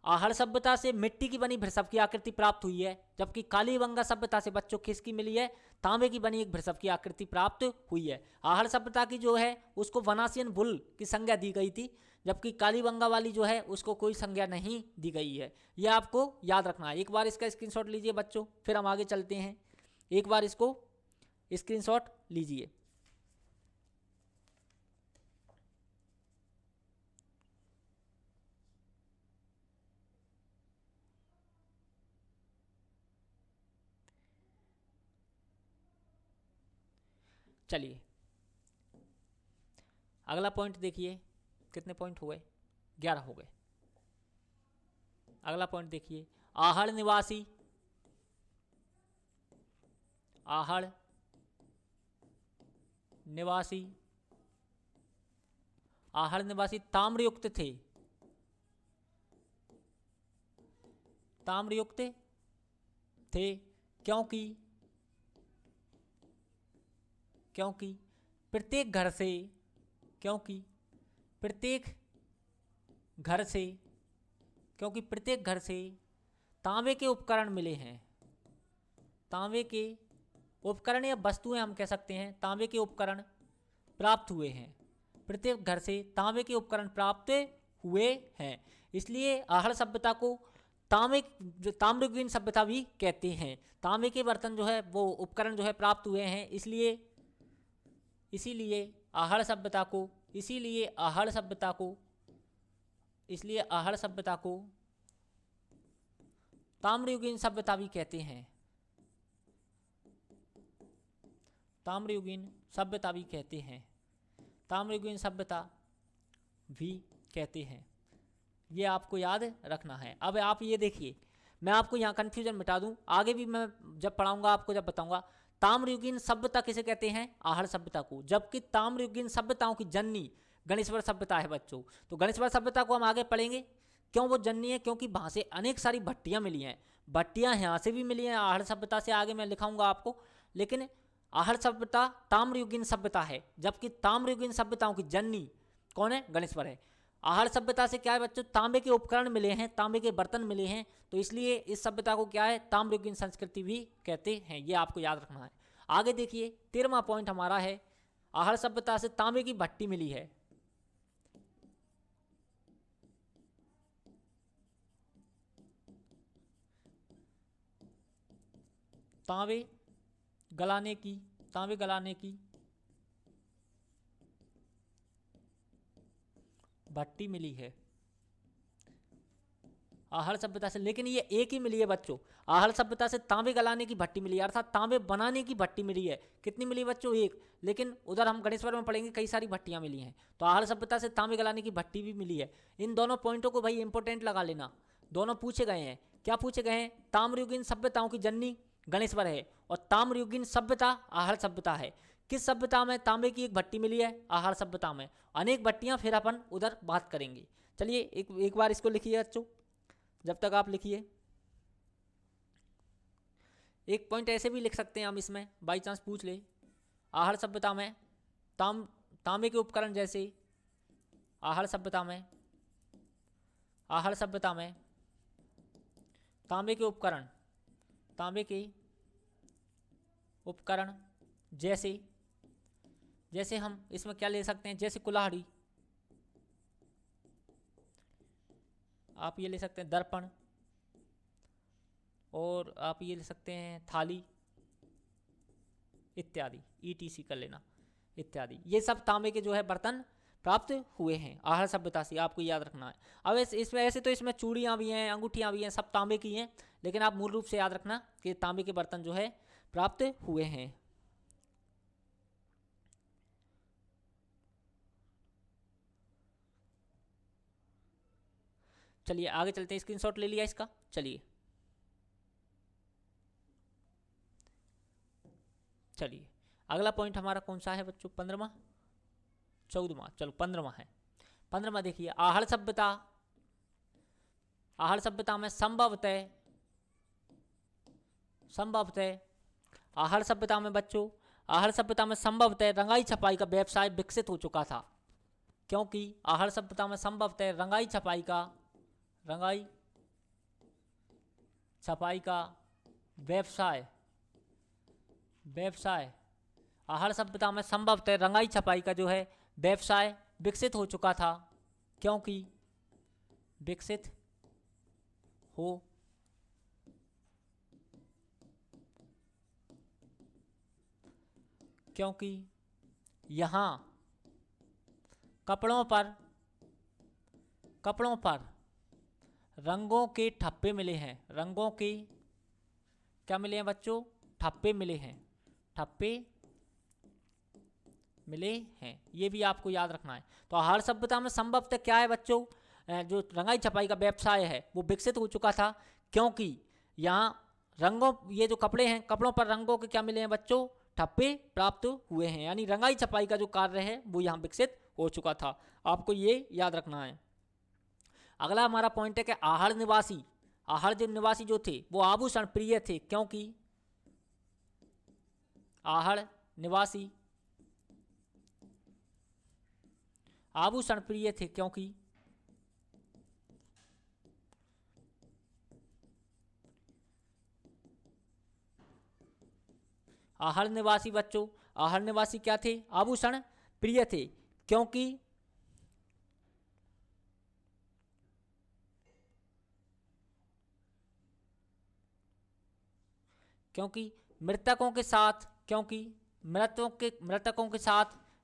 आहड़ सभ्यता से मिट्टी की बनी वृषभ की आकृति प्राप्त हुई है, जबकि कालीबंगा सभ्यता से बच्चों किसकी मिली है? तांबे की बनी एक वृषभ की आकृति प्राप्त हुई है। आहड़ सभ्यता की जो है उसको वनासियन बुल की संज्ञा दी गई थी, जबकि कालीबंगा वाली जो है उसको कोई संज्ञा नहीं दी गई है। यह आपको याद रखना है। एक बार इसका स्क्रीनशॉट लीजिए बच्चों, फिर हम आगे चलते हैं। एक बार इसको स्क्रीनशॉट लीजिए। चलिए अगला पॉइंट देखिए, कितने पॉइंट हुए? 11 हो गए। अगला पॉइंट देखिए, आहड़ निवासी ताम्रयुक्त थे क्योंकि प्रत्येक घर से तांबे के उपकरण मिले हैं। तांबे के उपकरण या वस्तुएं हम कह सकते हैं, तांबे के उपकरण प्राप्त हुए हैं। प्रत्येक घर से तांबे के उपकरण प्राप्त हुए हैं, इसलिए आहड़ सभ्यता को ताम्रयुगीन सभ्यता भी कहते हैं। तांबे के बर्तन जो है वो उपकरण जो है प्राप्त हुए हैं, इसीलिए आहड़ सभ्यता को ताम्रयुगीन सभ्यता भी कहते हैं। ताम्रयुगीन सभ्यता भी कहते हैं। ये आपको याद रखना है। अब आप ये देखिए, मैं आपको यहाँ कन्फ्यूजन मिटा दूं, आगे भी मैं जब पढ़ाऊंगा आपको, जब बताऊंगा। ताम्रयुगीन सभ्यता किसे कहते हैं? आहड़ सभ्यता को। जबकि ताम्रयुगीन सभ्यताओं की जननी गणेश्वर सभ्यता है बच्चों। तो गणेश्वर सभ्यता को हम आगे पढ़ेंगे। क्यों वो जननी है? क्योंकि वहां से अनेक सारी भट्टियां मिली हैं। भट्टियां यहाँ से भी मिली हैं आहड़ सभ्यता से, आगे मैं लिखाऊंगा आपको। लेकिन आहड़ सभ्यता ताम्रयुगीन सभ्यता है, जबकि ताम्रयुगीन सभ्यताओं की जननी कौन है? गणेश्वर है। आहड़ सभ्यता से क्या है बच्चों? तांबे के उपकरण मिले हैं, तांबे के बर्तन मिले हैं, तो इसलिए इस सभ्यता को क्या है? ताम्रयुगीन संस्कृति भी कहते हैं। ये आपको याद रखना है। आगे देखिए, 13वां पॉइंट हमारा है, आहड़ सभ्यता से तांबे की भट्टी मिली है। तांबे गलाने की भट्टी मिली है आहड़ सभ्यता से। लेकिन ये एक ही मिली है बच्चों। आहड़ सभ्यता से तांबे गलाने की भट्टी मिली है, अर्थात तांबे बनाने की भट्टी मिली है। कितनी मिली बच्चों? एक। लेकिन उधर हम गणेश्वर में पढ़ेंगे कई सारी भट्टियां मिली हैं। तो आहड़ सभ्यता से तांबे गलाने की भट्टी भी मिली है। इन दोनों पॉइंटों को भाई इंपोर्टेंट लगा लेना। दोनों पूछे गए हैं। क्या पूछे गए हैं? ताम्रयुगीन सभ्यताओं की जननी गणेश्वर है और ताम्रयुगीन सभ्यता आहड़ सभ्यता है। किस सभ्यता में तांबे की एक भट्टी मिली है? आहड़ सभ्यता में। अनेक भट्टियां फिर अपन उधर बात करेंगे। चलिए एक बार इसको लिखिए बच्चों, जब तक आप लिखिए। एक पॉइंट ऐसे भी लिख सकते हैं हम इसमें, बाई चांस पूछ ले। आहड़ सभ्यता में तांबे के उपकरण, जैसे आहड़ सभ्यता में तांबे के उपकरण जैसे हम इसमें क्या ले सकते हैं? जैसे कुल्हाड़ी, आप ये ले सकते हैं दर्पण, और आप ये ले सकते हैं थाली इत्यादि, ETC कर लेना इत्यादि। ये सब तांबे के जो है बर्तन प्राप्त हुए हैं आहड़ सभ्यता से, आपको याद रखना है। अब इसमें ऐसे तो इसमें चूड़ियाँ भी हैं, अंगूठियाँ भी हैं, सब तांबे की हैं, लेकिन आप मूल रूप से याद रखना कि तांबे के बर्तन जो है प्राप्त हुए हैं। चलिए आगे चलते हैं। स्क्रीनशॉट ले लिया इसका? चलिए चलिए अगला पॉइंट हमारा कौन सा है बच्चों, 15वां 14वां, चलो 15वां है। 15वां देखिए, आहड़ सभ्यता। आहड़ सभ्यता में संभवतः आहड़ सभ्यता में बच्चों, आहड़ सभ्यता में संभवतः रंगाई छपाई का व्यवसाय विकसित हो चुका था, क्योंकि आहड़ सभ्यता में संभवतः रंगाई छपाई का व्यवसाय आहड़ सभ्यता में संभवतः रंगाई छपाई का जो है व्यवसाय विकसित हो चुका था, क्योंकि विकसित हो क्योंकि यहाँ कपड़ों पर रंगों के ठप्पे मिले हैं। रंगों के क्या मिले हैं बच्चों, ठप्पे मिले हैं। ये भी आपको याद रखना है। तो आहड़ सभ्यता में संभवतः क्या है बच्चों, जो रंगाई छपाई का व्यवसाय है वो विकसित हो चुका था, क्योंकि यहाँ ये जो कपड़े हैं, कपड़ों पर रंगों के क्या मिले हैं बच्चों, ठप्पे प्राप्त हुए हैं। यानी रंगाई छपाई का जो कार्य है वो यहाँ विकसित हो चुका था, आपको ये याद रखना है। अगला हमारा पॉइंट है कि आहड़ निवासी जो थे वो आभूषण प्रिय थे, क्योंकि आहड़ निवासी आभूषण प्रिय थे, क्योंकि आहड़ निवासी बच्चों, आहड़ निवासी क्या थे, आभूषण प्रिय थे, क्योंकि मृतकों के साथ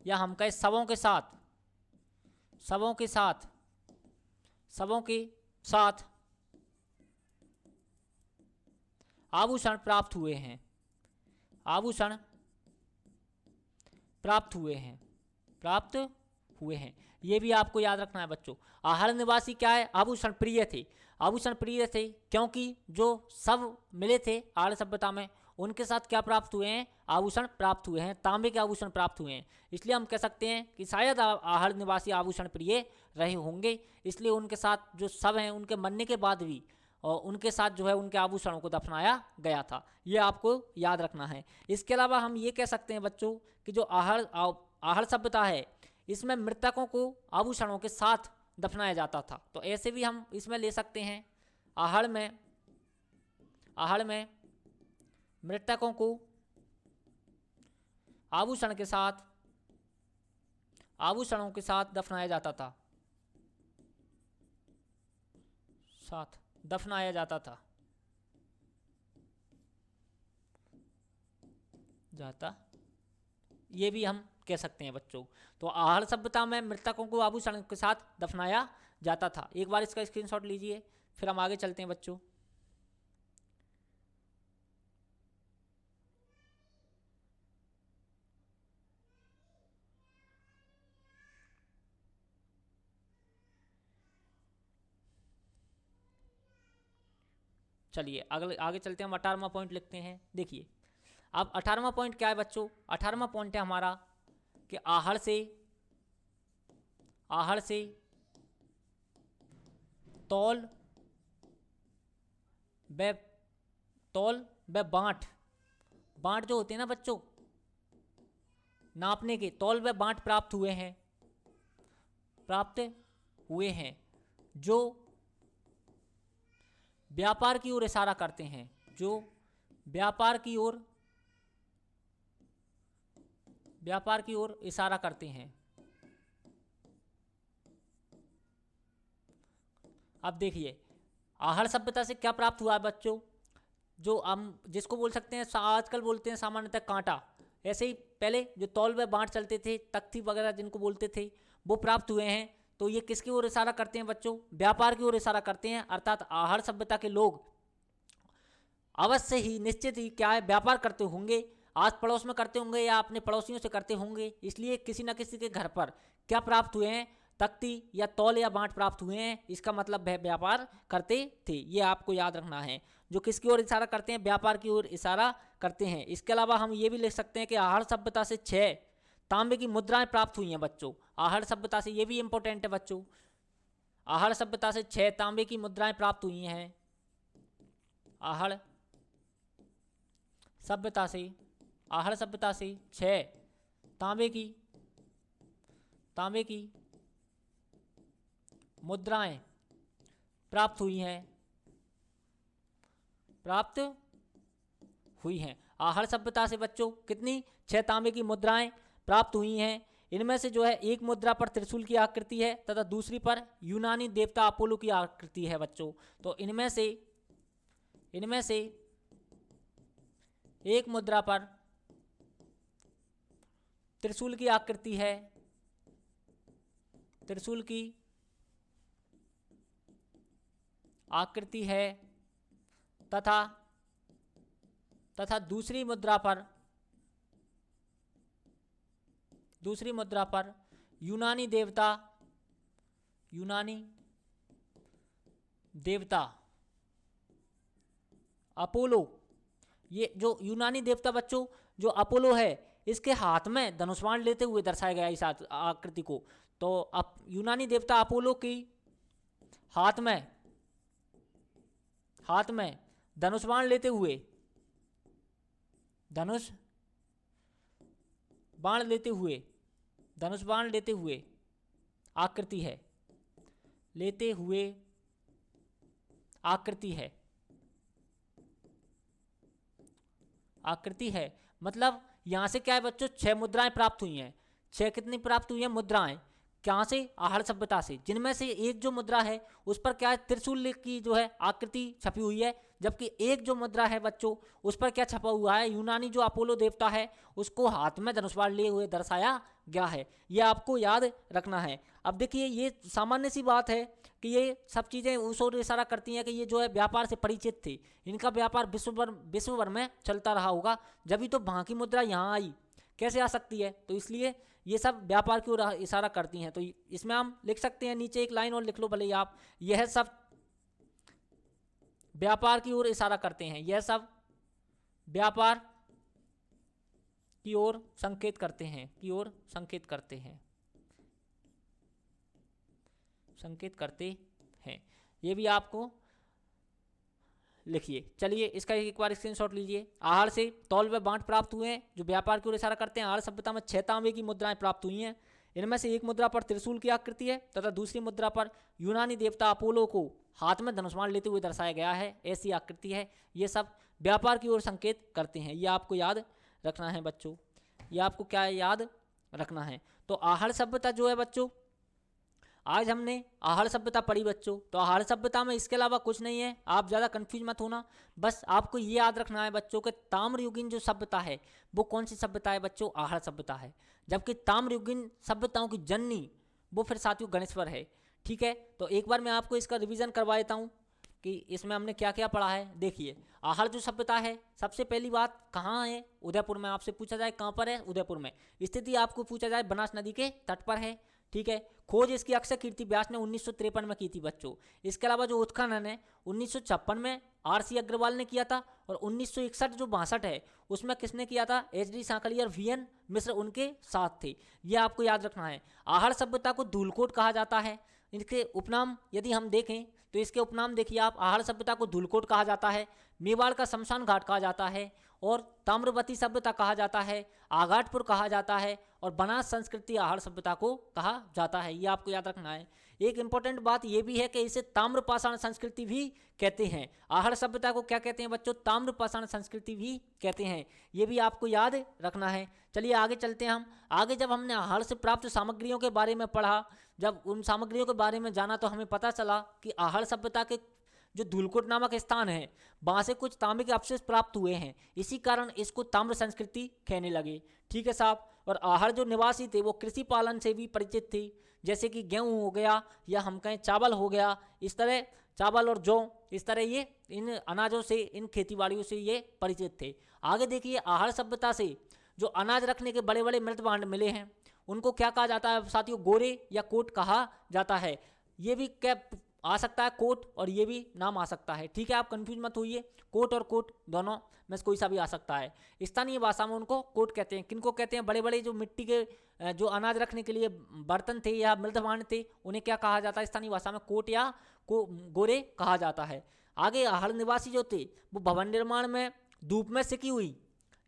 या हम कहें शवों के साथ आभूषण प्राप्त हुए हैं। ये भी आपको याद रखना है बच्चों। आहड़ निवासी क्या है, आभूषण प्रिय थे, क्योंकि जो शव मिले थे आहड़ सभ्यता में उनके साथ क्या प्राप्त हुए हैं, आभूषण प्राप्त हुए हैं, तांबे के आभूषण प्राप्त हुए हैं। इसलिए हम कह सकते हैं कि शायद आहड़ निवासी आभूषण प्रिय रहे होंगे, इसलिए उनके साथ जो शव हैं उनके मरने के बाद भी और उनके साथ जो है उनके आभूषणों को दफनाया गया था। ये आपको याद रखना है। इसके अलावा हम ये कह सकते हैं बच्चों कि जो आहड़ सभ्यता है इसमें मृतकों को आभूषणों के साथ दफनाया जाता था। तो ऐसे भी हम इसमें ले सकते हैं, आहड़ में मृतकों को आभूषणों के साथ दफनाया जाता था। ये भी हम कह सकते हैं बच्चों। तो आहड़ सभ्यता में मृतकों को आभूषण के साथ दफनाया जाता था। एक बार इसका स्क्रीनशॉट लीजिए, फिर हम आगे चलते हैं बच्चों। चलिए आगे चलते हैं, हम 18वां पॉइंट लिखते हैं। देखिए अब 18वां पॉइंट क्या है बच्चों, 18वां पॉइंट है हमारा कि आहड़ से तौल व बांट जो होते हैं ना बच्चों, नापने के तौल व बांट प्राप्त हुए हैं जो व्यापार की ओर इशारा करते हैं, व्यापार की ओर इशारा करते हैं। अब देखिए आहड़ सभ्यता से क्या प्राप्त हुआ है बच्चों, जो हम जिसको बोल सकते हैं आजकल बोलते हैं सामान्यतः कांटा, ऐसे ही पहले जो तौल व बांट चलते थे, तख्ती वगैरह जिनको बोलते थे, वो प्राप्त हुए हैं। तो ये किसकी ओर इशारा करते हैं बच्चों, व्यापार की ओर इशारा करते हैं। अर्थात आहड़ सभ्यता के लोग अवश्य ही निश्चित ही क्या है व्यापार करते होंगे, आस पड़ोस में करते होंगे या अपने पड़ोसियों से करते होंगे, इसलिए किसी न किसी के घर पर क्या प्राप्त हुए हैं, तख्ती या तौल या बांट प्राप्त हुए हैं, इसका मतलब वह व्यापार करते थे। ये आपको याद रखना है। जो किसकी ओर इशारा करते हैं, व्यापार की ओर इशारा करते हैं। इसके अलावा हम ये भी लिख सकते हैं कि आहड़ सभ्यता से 6 तांबे की मुद्राएं प्राप्त हुई हैं बच्चों। आहड़ सभ्यता से, ये भी इंपॉर्टेंट है बच्चों, आहड़ सभ्यता से 6 तांबे की मुद्राएं प्राप्त हुई हैं। आहड़ सभ्यता से, आहड़ सभ्यता से 6 तांबे की मुद्राएं प्राप्त हुई हैं। आहड़ सभ्यता से बच्चों कितनी, 6 तांबे की मुद्राएं प्राप्त हुई हैं। इनमें से जो है एक मुद्रा पर त्रिशूल की आकृति है तथा दूसरी पर यूनानी देवता अपोलो की आकृति है बच्चों। तो इनमें से एक मुद्रा पर त्रिशूल की आकृति है, त्रिशूल की आकृति है तथा दूसरी मुद्रा पर यूनानी देवता अपोलो, ये जो यूनानी देवता बच्चों जो अपोलो है, इसके हाथ में धनुष बाण लेते हुए दर्शाया गया इस आकृति को। तो अब यूनानी देवता अपोलो की हाथ में धनुष बाण लेते हुए आकृति है। मतलब यहां से क्या है बच्चों, 6 मुद्राएं प्राप्त हुई हैं। 6 कितनी प्राप्त हुई हैं मुद्राएं, कहां से, आहड़ सभ्यता से, जिनमें से एक जो मुद्रा है उस पर क्या है, त्रिशूल की जो है आकृति छपी हुई है, जबकि एक जो मुद्रा है बच्चों उस पर क्या छपा हुआ है, यूनानी जो अपोलो देवता है उसको हाथ में धनुष बाण लिए हुए दर्शाया गया है। यह आपको याद रखना है। अब देखिए ये सामान्य सी बात है कि ये सब चीज़ें उस ओर इशारा करती हैं कि ये जो है व्यापार से परिचित थे, इनका व्यापार विश्व भर में चलता रहा होगा, जब तो वहाँ की मुद्रा यहाँ आई, कैसे आ सकती है। तो इसलिए ये सब व्यापार की ओर इशारा करती हैं। तो इसमें हम लिख सकते हैं, नीचे एक लाइन और लिख लो भले ही आप, यह सब व्यापार की ओर इशारा करते हैं, यह सब व्यापार की ओर संकेत करते हैं, ये भी आपको लिखिए। चलिए इसका एक बार स्क्रीनशॉट लीजिए। आहड़ से तौल व बांट प्राप्त हुए हैं, जो व्यापार की ओर इशारा करते हैं। आहड़ सभ्यता में 6 तांबे की मुद्राएं प्राप्त हुई हैं। इनमें से एक मुद्रा पर त्रिशूल की आकृति है तथा दूसरी मुद्रा पर यूनानी देवता अपोलो को हाथ में धनुष बाण लेते हुए दर्शाया गया है, ऐसी आकृति है। ये सब व्यापार की ओर संकेत करते हैं। ये आपको याद रखना है बच्चों, ये आपको क्या याद रखना है। तो आहड़ सभ्यता जो है बच्चों, आज हमने आहड़ सभ्यता पढ़ी बच्चों। तो आहड़ सभ्यता में इसके अलावा कुछ नहीं है, आप ज़्यादा कंफ्यूज मत होना। बस आपको ये याद रखना है बच्चों कि ताम्रयुगीन जो सभ्यता है वो कौन सी सभ्यता है बच्चों, आहड़ सभ्यता है। जबकि ताम्रयुगीन सभ्यताओं की जननी वो फिर साथियों गणेश्वर है। ठीक है, तो एक बार मैं आपको इसका रिवीजन करवा देता हूँ कि इसमें हमने क्या क्या पढ़ा है। देखिए आहड़ जो सभ्यता है, सबसे पहली बात कहाँ है, उदयपुर में। आपसे पूछा जाए कहाँ पर है, उदयपुर में। स्थिति आपको पूछा जाए बनास नदी के तट पर है। ठीक है, खोज इसकी अक्षय कीर्ति व्यास ने 1953 में की थी बच्चों। इसके अलावा जो उत्खनन है 1956 में आर.सी. अग्रवाल ने किया था, और 1961 जो 62 है उसमें किसने किया था, एच.डी. सांकली और वी.एन. मिश्र उनके साथ थे। ये आपको याद रखना है। आहड़ सभ्यता को धूलकोट कहा जाता है। इनके उपनाम यदि हम देखें तो इसके उपनाम देखिए आप, आहड़ सभ्यता को धूलकोट कहा जाता है, मेवाड़ का शमशान घाट कहा जाता है, और ताम्रवती सभ्यता कहा जाता है, आघाटपुर कहा जाता है, और बनास संस्कृति आहड़ सभ्यता को कहा जाता है। ये आपको याद रखना है। एक इंपॉर्टेंट बात यह भी है कि इसे ताम्रपाषाण संस्कृति भी कहते हैं। आहड़ सभ्यता को क्या कहते हैं बच्चों, ताम्रपाषाण संस्कृति भी कहते हैं। ये भी आपको याद रखना है। चलिए आगे चलते हैं हम। आगे जब हमने आहड़ से प्राप्त सामग्रियों के बारे में पढ़ा, जब उन सामग्रियों के बारे में जाना, तो हमें पता चला कि आहड़ सभ्यता के जो धूलकोट नामक स्थान है वहाँ से कुछ तांबे के अवशेष प्राप्त हुए हैं। इसी कारण इसको ताम्र संस्कृति कहने लगे। ठीक है साहब। और आहड़ जो निवासी थे वो कृषि पालन से भी परिचित थे, जैसे कि गेहूँ हो गया या हम कहें चावल हो गया, इस तरह चावल और जौ, इस तरह ये इन अनाजों से, इन खेतीबाड़ियों से ये परिचित थे। आगे देखिए आहड़ सभ्यता से जो अनाज रखने के बड़े बड़े मृत भांड मिले हैं उनको क्या कहा जाता है साथियों? गोरे या कोट कहा जाता है। ये भी क्या आ सकता है कोट, और ये भी नाम आ सकता है, ठीक है, आप कंफ्यूज मत होइए। कोट और कोट दोनों में से कोई सा भी आ सकता है। स्थानीय भाषा में उनको कोट कहते हैं। किनको कहते हैं? बड़े बड़े जो मिट्टी के जो अनाज रखने के लिए बर्तन थे या मृदभांड थे, उन्हें क्या कहा जाता है स्थानीय भाषा में? कोट या गोरे कहा जाता है। आगे आहड़ निवासी जो थे वो भवन निर्माण में धूप में सिकी हुई,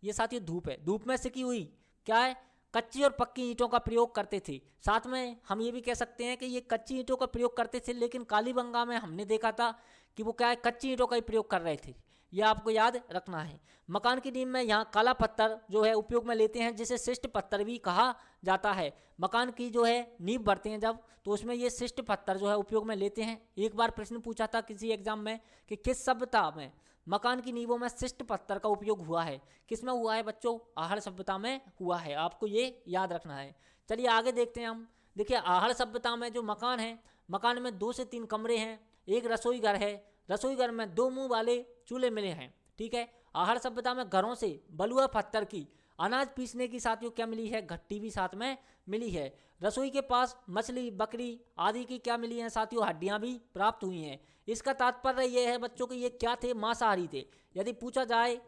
ये साथियों धूप है, धूप में सिकी हुई क्या है? कच्ची और पक्की ईंटों का प्रयोग करते थे। साथ में हम ये भी कह सकते हैं कि ये कच्ची ईंटों का प्रयोग करते थे, लेकिन कालीबंगा में हमने देखा था कि वो क्या है? कच्ची ईंटों का ही प्रयोग कर रहे थे। ये आपको याद रखना है। मकान की नींव में यहाँ काला पत्थर जो है उपयोग में लेते हैं, जिसे शिष्ट पत्थर भी कहा जाता है। मकान की जो है नींव भरते हैं जब, तो उसमें ये शिष्ट पत्थर जो है उपयोग में लेते हैं। एक बार प्रश्न पूछा था किसी एग्जाम में कि किस सभ्यता में मकान की नींवों में शिष्ट पत्थर का उपयोग हुआ है? किसमें हुआ है बच्चों? आहड़ सभ्यता में हुआ है, आपको ये याद रखना है। चलिए आगे देखते हैं हम। देखिए आहड़ सभ्यता में जो मकान है, मकान में 2 से 3 कमरे हैं, एक रसोई घर है, रसोई घर में 2 मुंह वाले चूल्हे मिले हैं, ठीक है। आहड़ सभ्यता में घरों से बलुआ पत्थर की अनाज पीसने की साथियों क्या मिली है? घट्टी भी साथ में मिली है। रसोई के पास मछली, बकरी आदि की क्या मिली है साथियों? हड्डियां भी प्राप्त हुई हैं। इसका तात्पर्य यह है बच्चों कि ये क्या थे? मांसाहारी थे। यदि पूछा जाए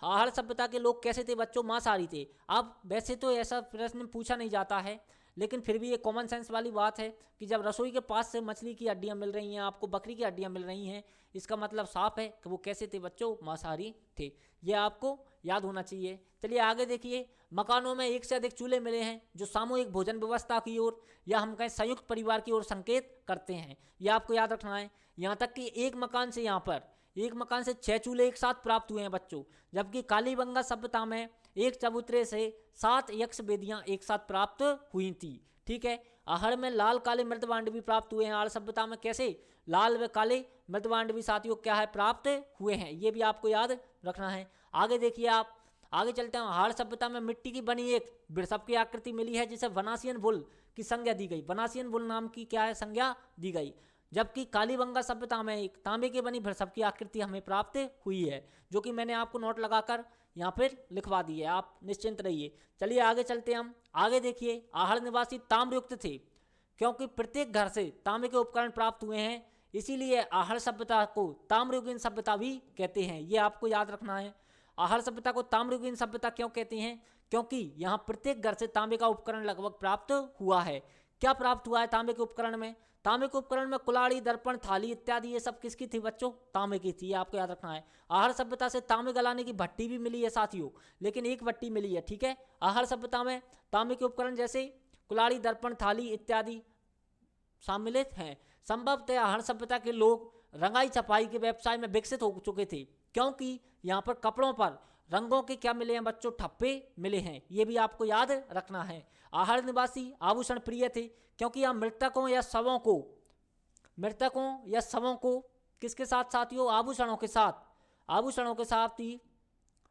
आहड़ सभ्यता के लोग कैसे थे बच्चों? मांसाहारी थे। अब वैसे तो ऐसा प्रश्न पूछा नहीं जाता है, लेकिन फिर भी ये कॉमन सेंस वाली बात है कि जब रसोई के पास से मछली की हड्डियां मिल रही हैं, आपको बकरी की हड्डियां मिल रही हैं, इसका मतलब साफ है कि वो कैसे थे बच्चों? मांसाहारी थे। ये आपको याद होना चाहिए। चलिए आगे देखिए। मकानों में एक से अधिक चूल्हे मिले हैं जो सामूहिक भोजन व्यवस्था की ओर या हम कहें संयुक्त परिवार की ओर संकेत करते हैं। ये आपको याद रखना है। यहाँ तक कि एक मकान से 6 चूल्हे एक साथ प्राप्त हुए हैं बच्चों, जबकि कालीबंगा सभ्यता में एक चबूतरे से 7 यक्ष वेदियां एक साथ प्राप्त हुई थी, ठीक है। आहड़ में लाल काले मृदभांड भी प्राप्त हुए हैं। आहड़ सभ्यता में कैसे? लाल व काले मृदभांड भी साथियों क्या है? प्राप्त हुए हैं। ये भी आपको याद रखना है। आगे देखिए आप, आगे चलते हैं। आहड़ सभ्यता में मिट्टी की बनी एक वृषभ की आकृति मिली है, जिसे वनासियन बुल की संज्ञा दी गई। वनासियन बुल नाम की क्या है? संज्ञा दी गई। जबकि कालीबंगा सभ्यता में एक तांबे की बनी वृषभ की आकृति हमें प्राप्त हुई है, जो कि मैंने आपको नोट लगाकर यहाँ पर लिखवा दी है, आप निश्चिंत रहिए। चलिए आगे चलते हैं हम। आगे देखिए। आहड़ निवासी ताम्रयुक्त थे, क्योंकि प्रत्येक घर से तांबे के उपकरण प्राप्त हुए हैं, इसीलिए आहड़ सभ्यता को ताम्रयुगीन सभ्यता भी कहते हैं। ये आपको याद रखना है। आहड़ सभ्यता को ताम्रयुगीन सभ्यता क्यों कहते हैं? क्योंकि यहाँ प्रत्येक घर से तांबे का उपकरण लगभग प्राप्त हुआ है। क्या प्राप्त हुआ है तांबे के उपकरण में? तांबे के उपकरण में कुल्हाड़ी, दर्पण, थाली इत्यादि ये सब किसकी थी बच्चों? तांबे की थी। ये आपको याद रखना है। आहड़ सभ्यता से तांबे गलाने की भट्टी भी मिली है साथियों, लेकिन एक भट्टी मिली है, ठीक है। आहड़ सभ्यता में तांबे के उपकरण जैसे कुल्हाड़ी, दर्पण, थाली इत्यादि सम्मिलित हैं। संभवतः आहड़ सभ्यता के लोग रंगाई छपाई के व्यवसाय में विकसित हो चुके थे, क्योंकि यहाँ पर कपड़ों पर रंगों के क्या मिले हैं बच्चों? ठप्पे मिले हैं। ये भी आपको याद रखना है। आहड़ निवासी आभूषण प्रिय थे, क्योंकि यहाँ मृतकों या शवों को किसके साथ साथियों? आभूषणों के साथ ही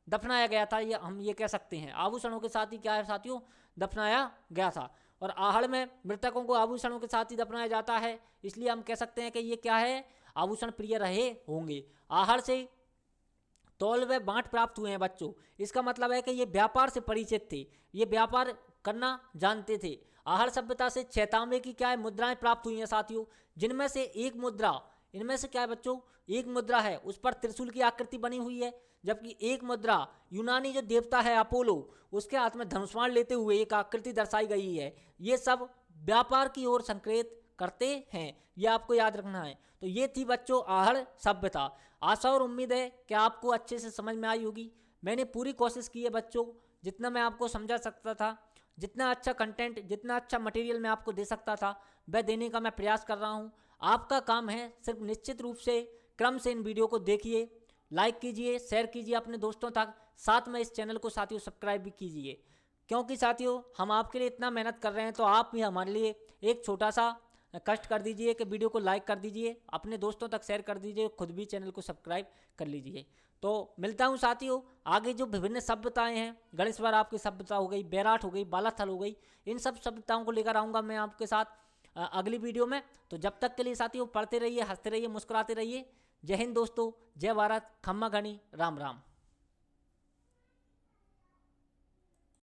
दफनाया गया था। ये हम ये कह सकते हैं, आभूषणों के साथ ही क्या है साथियों? दफनाया गया था। और आहड़ में मृतकों को आभूषणों के साथ ही दफनाया जाता है, इसलिए हम कह सकते हैं कि ये क्या है? आभूषण प्रिय रहे होंगे। आहड़ से तौल व बांट प्राप्त हुए हैं बच्चों। इसका मतलब है कि ये व्यापार से परिचित थे, ये व्यापार करना जानते थे। आहड़ सभ्यता से 6 तांबे की क्या है? मुद्राएं प्राप्त हुई हैं साथियों, जिनमें से एक मुद्रा, इनमें से क्या है बच्चों? एक मुद्रा है, उस पर त्रिशूल की आकृति बनी हुई है, जबकि एक मुद्रा यूनानी जो देवता है अपोलो, उसके हाथ में धनुष्मान लेते हुए एक आकृति दर्शाई गई है। ये सब व्यापार की ओर संकेत करते हैं, ये आपको याद रखना है। तो ये थी बच्चों आहड़ सभ्यता। आशा और उम्मीद है कि आपको अच्छे से समझ में आई होगी। मैंने पूरी कोशिश की है बच्चों, जितना मैं आपको समझा सकता था, जितना अच्छा कंटेंट, जितना अच्छा मटेरियल मैं आपको दे सकता था, वह देने का मैं प्रयास कर रहा हूँ। आपका काम है सिर्फ निश्चित रूप से क्रम से इन वीडियो को देखिए, लाइक कीजिए, शेयर कीजिए अपने दोस्तों तक, साथ में इस चैनल को साथियों सब्सक्राइब भी कीजिए, क्योंकि साथियों हम आपके लिए इतना मेहनत कर रहे हैं, तो आप भी हमारे लिए एक छोटा सा कष्ट कर दीजिए कि वीडियो को लाइक कर दीजिए, अपने दोस्तों तक शेयर कर दीजिए, खुद भी चैनल को सब्सक्राइब कर लीजिए। तो मिलता हूँ साथियों आगे जो विभिन्न सभ्यताएं हैं, गणेशवर आपकी सभ्यता हो गई, बैराट हो गई, बालाथल हो गई, इन सब सभ्यताओं को लेकर आऊँगा मैं आपके साथ अगली वीडियो में। तो जब तक के लिए साथियों पढ़ते रहिए, हंसते रहिए, मुस्कुराते रहिए। जय हिंद दोस्तों, जय भारत, खम्मा घनी, राम राम।